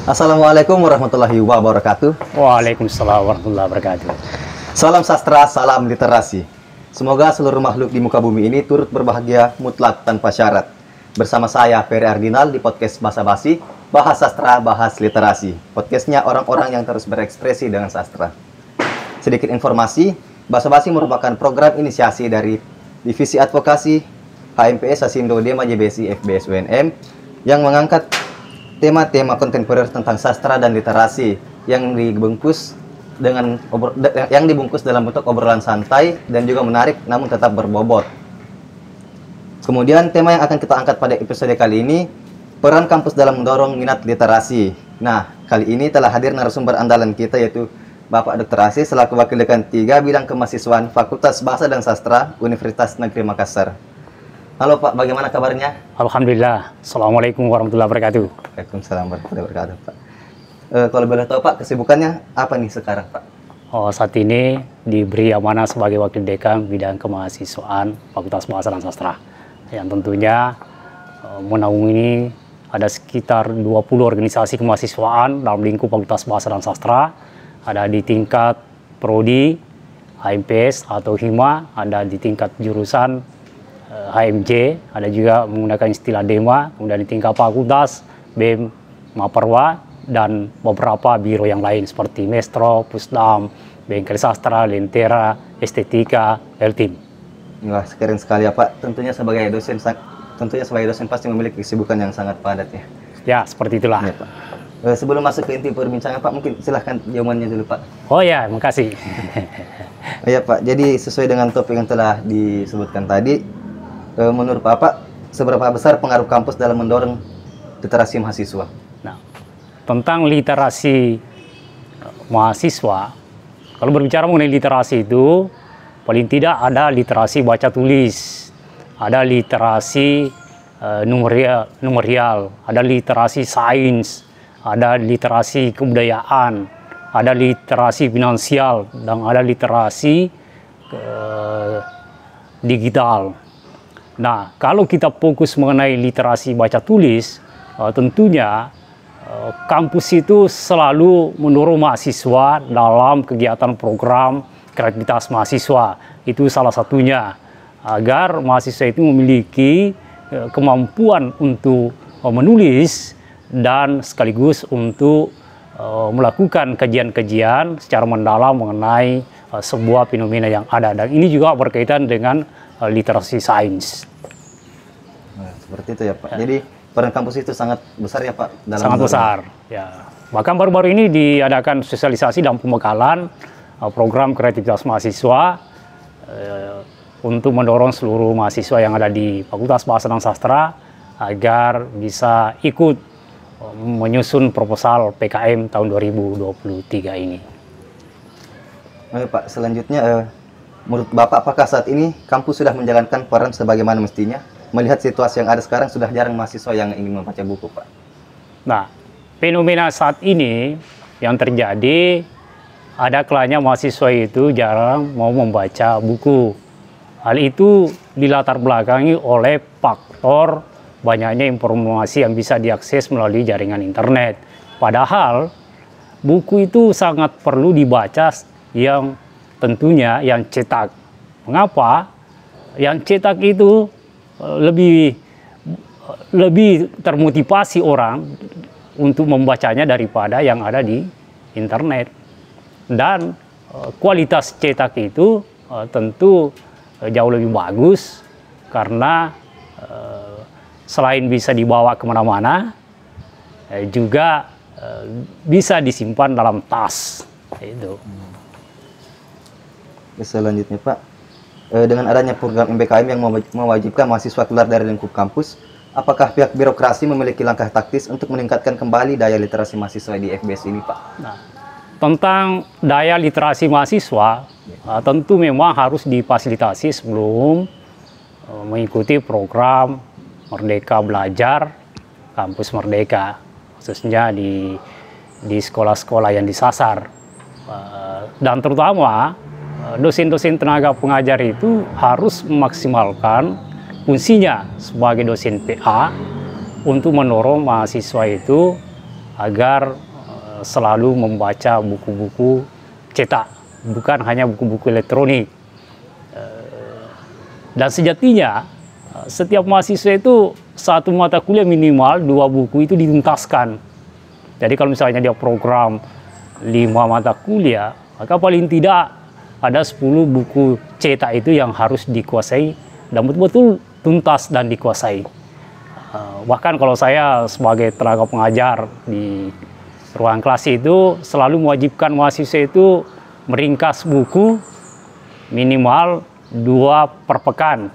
Assalamualaikum warahmatullahi wabarakatuh. Waalaikumsalam warahmatullahi wabarakatuh. Salam sastra, salam literasi. Semoga seluruh makhluk di muka bumi ini turut berbahagia mutlak tanpa syarat. Bersama saya, Ferry Ardinal, di podcast Basa Basi, bahas sastra, bahas literasi. Podcastnya orang-orang yang terus berekspresi dengan sastra. Sedikit informasi, Basa Basi merupakan program inisiasi dari Divisi Advokasi HMPS Sasindo Dema JBSI FBS UNM yang mengangkat tema-tema kontemporer tentang sastra dan literasi yang dibungkus dalam bentuk obrolan santai dan juga menarik namun tetap berbobot. Kemudian tema yang akan kita angkat pada episode kali ini, peran kampus dalam mendorong minat literasi. Nah, kali ini telah hadir narasumber andalan kita yaitu Bapak Dr. Asih selaku Wakil Dekan 3 Bidang Kemahasiswaan Fakultas Bahasa dan Sastra Universitas Negeri Makassar. Halo Pak, bagaimana kabarnya? Alhamdulillah. Assalamualaikum warahmatullahi wabarakatuh. Waalaikumsalam warahmatullahi wabarakatuh, Pak. Kalau boleh tahu Pak, kesibukannya apa nih sekarang Pak? Saat ini diberi amanah sebagai Wakil Dekan Bidang Kemahasiswaan Fakultas Bahasa dan Sastra. Yang tentunya menaungi ada sekitar 20 organisasi kemahasiswaan dalam lingkup Fakultas Bahasa dan Sastra. Ada di tingkat Prodi, HMPS atau Hima, ada di tingkat jurusan HMJ, ada juga menggunakan istilah DEMA, kemudian di tingkat fakultas, BEM, Maperwa, dan beberapa biro yang lain seperti Mestro, Pusdam, Bengkel Sastra, Lentera, Estetika, Eltim. Wah, keren sekali ya Pak. Tentunya sebagai dosen pasti memiliki kesibukan yang sangat padat ya. Ya, seperti itulah. Ya, Pak. Sebelum masuk ke inti perbincangan Pak, mungkin silahkan jawabannya dulu Pak. Oh ya, makasih. Ya Pak, jadi sesuai dengan topik yang telah disebutkan tadi, menurut Bapak, seberapa besar pengaruh kampus dalam mendorong literasi mahasiswa? Nah, tentang literasi mahasiswa, kalau berbicara mengenai literasi itu, paling tidak ada literasi baca tulis, ada literasi numerial, ada literasi sains, ada literasi kebudayaan, ada literasi finansial, dan ada literasi digital. Nah, kalau kita fokus mengenai literasi baca tulis, tentunya kampus itu selalu mendorong mahasiswa dalam kegiatan program kreativitas mahasiswa. Itu salah satunya, agar mahasiswa itu memiliki kemampuan untuk menulis dan sekaligus untuk melakukan kajian-kajian secara mendalam mengenai sebuah fenomena yang ada. Dan ini juga berkaitan dengan literasi sains. Nah, seperti itu ya Pak. Ya. Jadi peran kampus itu sangat besar ya Pak dalam sangat besar. Ya. Bahkan baru-baru ini diadakan sosialisasi dan pembekalan program kreativitas mahasiswa untuk mendorong seluruh mahasiswa yang ada di Fakultas Bahasa dan Sastra agar bisa ikut menyusun proposal PKM tahun 2023 ini. Pak, selanjutnya menurut Bapak, apakah saat ini kampus sudah menjalankan peran sebagaimana mestinya? Melihat situasi yang ada sekarang, sudah jarang mahasiswa yang ingin membaca buku, Pak. Nah, fenomena saat ini yang terjadi, ada kalanya mahasiswa itu jarang mau membaca buku. Hal itu dilatar belakangi oleh faktor banyaknya informasi yang bisa diakses melalui jaringan internet. Padahal, buku itu sangat perlu dibaca yang tentunya yang cetak. Mengapa? Yang cetak itu lebih termotivasi orang untuk membacanya daripada yang ada di internet. Dan kualitas cetak itu tentu jauh lebih bagus karena selain bisa dibawa kemana-mana, juga bisa disimpan dalam tas. Itu. Selanjutnya Pak, dengan adanya program MBKM yang mewajibkan mahasiswa keluar dari lingkup kampus, apakah pihak birokrasi memiliki langkah taktis untuk meningkatkan kembali daya literasi mahasiswa di FBS ini Pak? Nah, tentang daya literasi mahasiswa, tentu memang harus difasilitasi sebelum mengikuti program Merdeka Belajar, Kampus Merdeka, khususnya di sekolah-sekolah yang disasar. Dan terutama dosen-dosen tenaga pengajar itu harus memaksimalkan fungsinya sebagai dosen PA untuk mendorong mahasiswa itu agar selalu membaca buku-buku cetak, bukan hanya buku-buku elektronik. Dan sejatinya setiap mahasiswa itu satu mata kuliah minimal 2 buku itu dituntaskan. Jadi kalau misalnya dia program 5 mata kuliah, maka paling tidak ada 10 buku cetak itu yang harus dikuasai dan betul-betul tuntas dan dikuasai. Bahkan kalau saya sebagai tenaga pengajar di ruang kelas itu selalu mewajibkan mahasiswa itu meringkas buku minimal 2 per pekan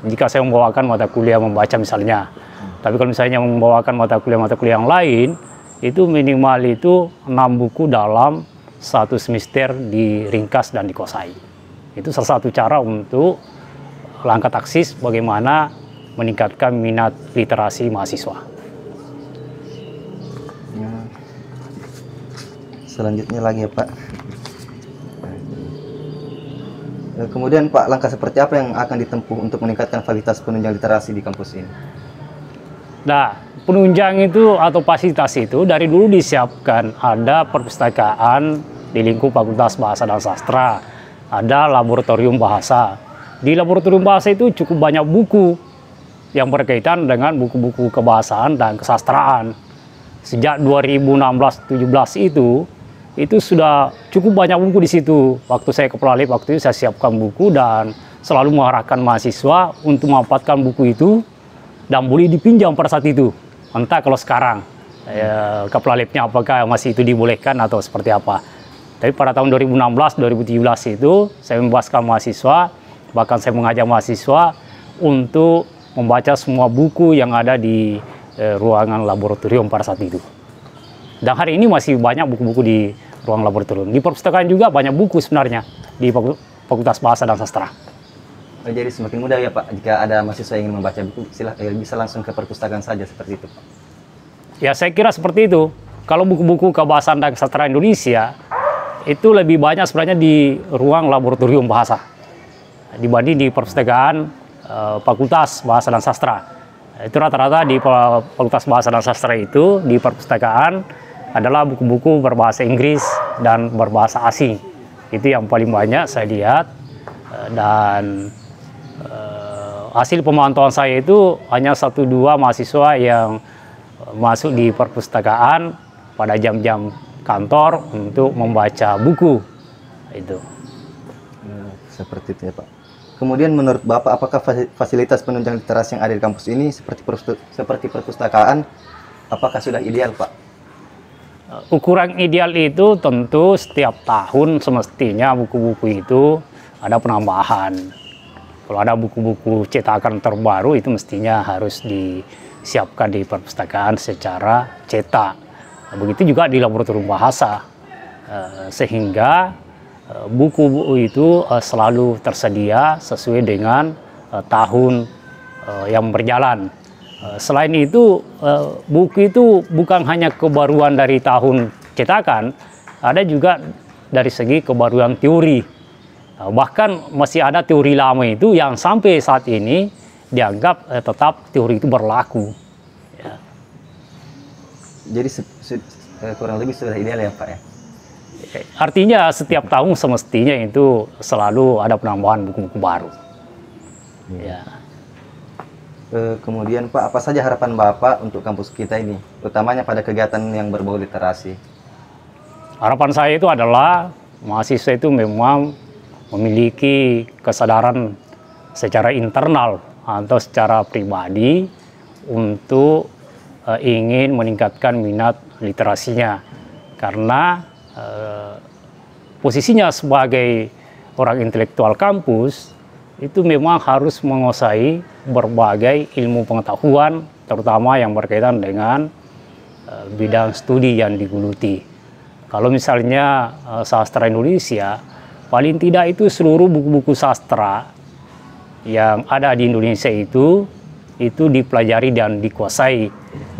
jika saya membawakan mata kuliah membaca misalnya. Tapi kalau misalnya membawakan mata kuliah yang lain, itu minimal itu 6 buku dalam 1 semester diringkas dan dikuasai. Itu salah satu cara untuk langkah taktis bagaimana meningkatkan minat literasi mahasiswa. Selanjutnya lagi ya Pak. Kemudian Pak, langkah seperti apa yang akan ditempuh untuk meningkatkan kualitas penunjang literasi di kampus ini? Nah, penunjang itu atau fasilitas itu dari dulu disiapkan. Ada perpustakaan di lingkup Fakultas Bahasa dan Sastra, ada laboratorium bahasa. Di laboratorium bahasa itu cukup banyak buku yang berkaitan dengan buku-buku kebahasaan dan kesastraan. Sejak 2016-17 itu sudah cukup banyak buku di situ. Waktu saya kepala lab, waktu itu saya siapkan buku dan selalu mengarahkan mahasiswa untuk memanfaatkan buku itu dan boleh dipinjam pada saat itu. Entah kalau sekarang kepala labnya apakah masih itu dibolehkan atau seperti apa. Tapi pada tahun 2016-2017 itu saya membebaskan mahasiswa, bahkan saya mengajak mahasiswa untuk membaca semua buku yang ada di ruangan laboratorium pada saat itu. Dan hari ini masih banyak buku-buku di ruang laboratorium. Di perpustakaan juga banyak buku sebenarnya di Fakultas Bahasa dan Sastra. Jadi semakin mudah ya Pak, jika ada mahasiswa yang ingin membaca buku, bisa langsung ke perpustakaan saja seperti itu Pak. Ya saya kira seperti itu. Kalau buku-buku kebahasaan dan sastra Indonesia, itu lebih banyak sebenarnya di ruang laboratorium bahasa dibanding di perpustakaan Fakultas Bahasa dan Sastra. Itu rata-rata di Fakultas Bahasa dan Sastra itu, di perpustakaan adalah buku-buku berbahasa Inggris dan berbahasa asing. Itu yang paling banyak saya lihat. Dan hasil pemantauan saya itu hanya 1-2 mahasiswa yang masuk di perpustakaan pada jam-jam kantor untuk membaca buku. Itu. Seperti itu ya Pak. Kemudian menurut Bapak, apakah fasilitas penunjang literasi yang ada di kampus ini seperti perpustakaan, apakah sudah ideal Pak? Ukuran ideal itu tentu setiap tahun semestinya buku-buku itu ada penambahan. Kalau ada buku-buku cetakan terbaru itu mestinya harus disiapkan di perpustakaan secara cetak. Begitu juga di laboratorium bahasa, sehingga buku-buku itu selalu tersedia sesuai dengan tahun yang berjalan. Selain itu, buku itu bukan hanya kebaruan dari tahun cetakan, ada juga dari segi kebaruan teori. Bahkan masih ada teori lama itu yang sampai saat ini dianggap tetap teori itu berlaku. Ya. Jadi kurang lebih sudah ideal ya Pak ya? Artinya setiap tahun semestinya itu selalu ada penambahan buku-buku baru. Ya. Kemudian Pak, apa saja harapan Bapak untuk kampus kita ini, utamanya pada kegiatan yang berbau literasi? Harapan saya itu adalah mahasiswa itu memang memiliki kesadaran secara internal atau secara pribadi untuk ingin meningkatkan minat literasinya. Karena posisinya sebagai orang intelektual kampus, itu memang harus menguasai berbagai ilmu pengetahuan, terutama yang berkaitan dengan bidang studi yang digeluti. Kalau misalnya sastra Indonesia, paling tidak itu seluruh buku-buku sastra yang ada di Indonesia itu dipelajari dan dikuasai,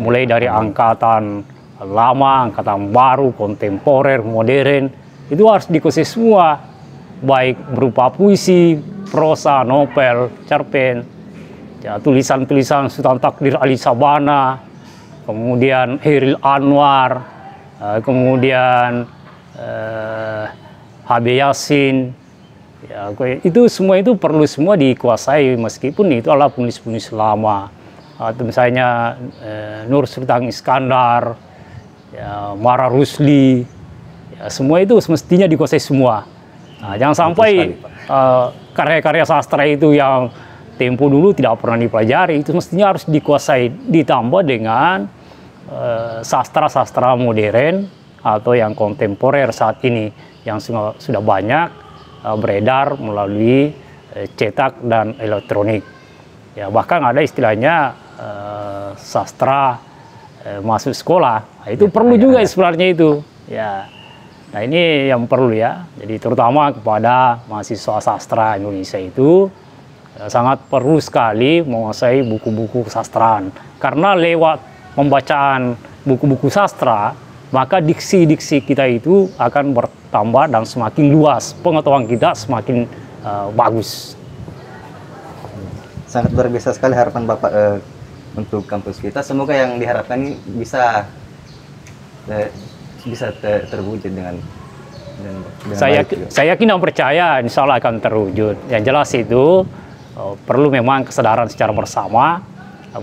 mulai dari angkatan lama, angkatan baru, kontemporer, modern, itu harus dikuasai semua, baik berupa puisi, prosa, novel, cerpen, ya, tulisan-tulisan Sultan Takdir Ali Sabana, kemudian Hairil Anwar, kemudian HB Yasin, ya, itu semua itu perlu semua dikuasai meskipun itu adalah penulis-penulis lama. Atau misalnya Nur Sultan Iskandar, ya, Mara Rusli, ya, semua itu semestinya dikuasai semua. Nah, jangan sampai karya-karya sastra itu yang tempo dulu tidak pernah dipelajari, itu mestinya harus dikuasai, ditambah dengan sastra-sastra modern atau yang kontemporer saat ini yang sudah banyak beredar melalui cetak dan elektronik. Ya, bahkan ada istilahnya sastra masuk sekolah. Nah, itu perlu juga sebenarnya itu. Ya. Nah, ini yang perlu ya. Jadi terutama kepada mahasiswa sastra Indonesia itu sangat perlu sekali menguasai buku-buku kesastraan. Karena lewat pembacaan buku-buku sastra, maka diksi-diksi kita itu akan bertambah dan semakin luas, pengetahuan kita semakin bagus. Sangat luar biasa sekali harapan Bapak untuk kampus kita. Semoga yang diharapkan ini bisa terwujud dengan saya yakin dan percaya insya Allah akan terwujud. Yang jelas itu perlu memang kesadaran secara bersama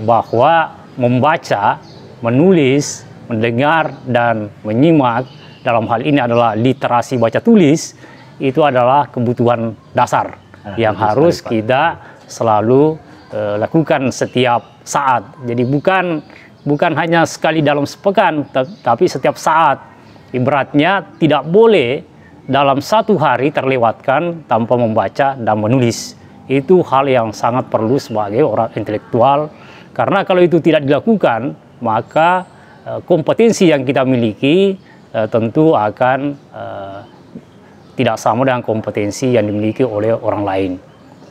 bahwa membaca, menulis, mendengar dan menyimak dalam hal ini adalah literasi baca tulis, itu adalah kebutuhan dasar yang harus kita selalu lakukan setiap saat. Jadi bukan hanya sekali dalam sepekan, tapi setiap saat. Ibaratnya tidak boleh dalam satu hari terlewatkan tanpa membaca dan menulis. Itu hal yang sangat perlu sebagai orang intelektual, karena kalau itu tidak dilakukan, maka kompetensi yang kita miliki tentu akan tidak sama dengan kompetensi yang dimiliki oleh orang lain.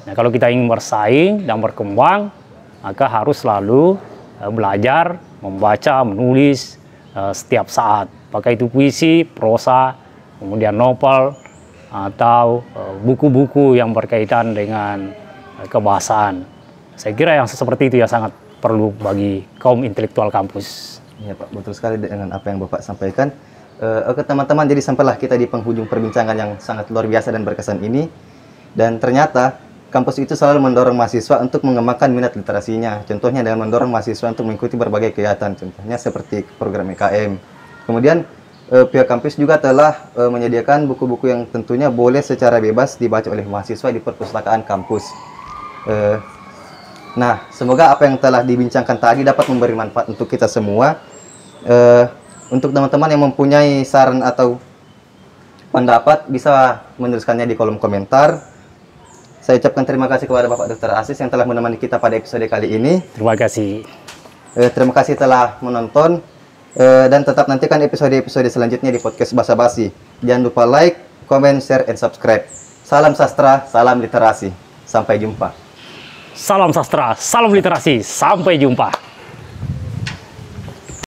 Nah, kalau kita ingin bersaing dan berkembang, maka harus selalu belajar, membaca, menulis setiap saat. Apakah itu puisi, prosa, kemudian novel, atau buku-buku yang berkaitan dengan kebahasaan. Saya kira yang seperti itu yang sangat perlu bagi kaum intelektual kampus. Ya Pak, betul sekali dengan apa yang Bapak sampaikan. Oke teman-teman, jadi sampailah kita di penghujung perbincangan yang sangat luar biasa dan berkesan ini. Dan ternyata kampus itu selalu mendorong mahasiswa untuk mengembangkan minat literasinya. Contohnya dengan mendorong mahasiswa untuk mengikuti berbagai kegiatan, contohnya seperti program EKM. Kemudian pihak kampus juga telah menyediakan buku-buku yang tentunya boleh secara bebas dibaca oleh mahasiswa di perpustakaan kampus. Nah, semoga apa yang telah dibincangkan tadi dapat memberi manfaat untuk kita semua. Untuk teman-teman yang mempunyai saran atau pendapat, bisa menuliskannya di kolom komentar. Saya ucapkan terima kasih kepada Bapak Dr. Asis yang telah menemani kita pada episode kali ini. Terima kasih. Terima kasih telah menonton. Dan tetap nantikan episode-episode selanjutnya di podcast Basa Basi. Jangan lupa like, comment, share, and subscribe. Salam sastra, salam literasi. Sampai jumpa. Salam sastra, salam literasi. Sampai jumpa.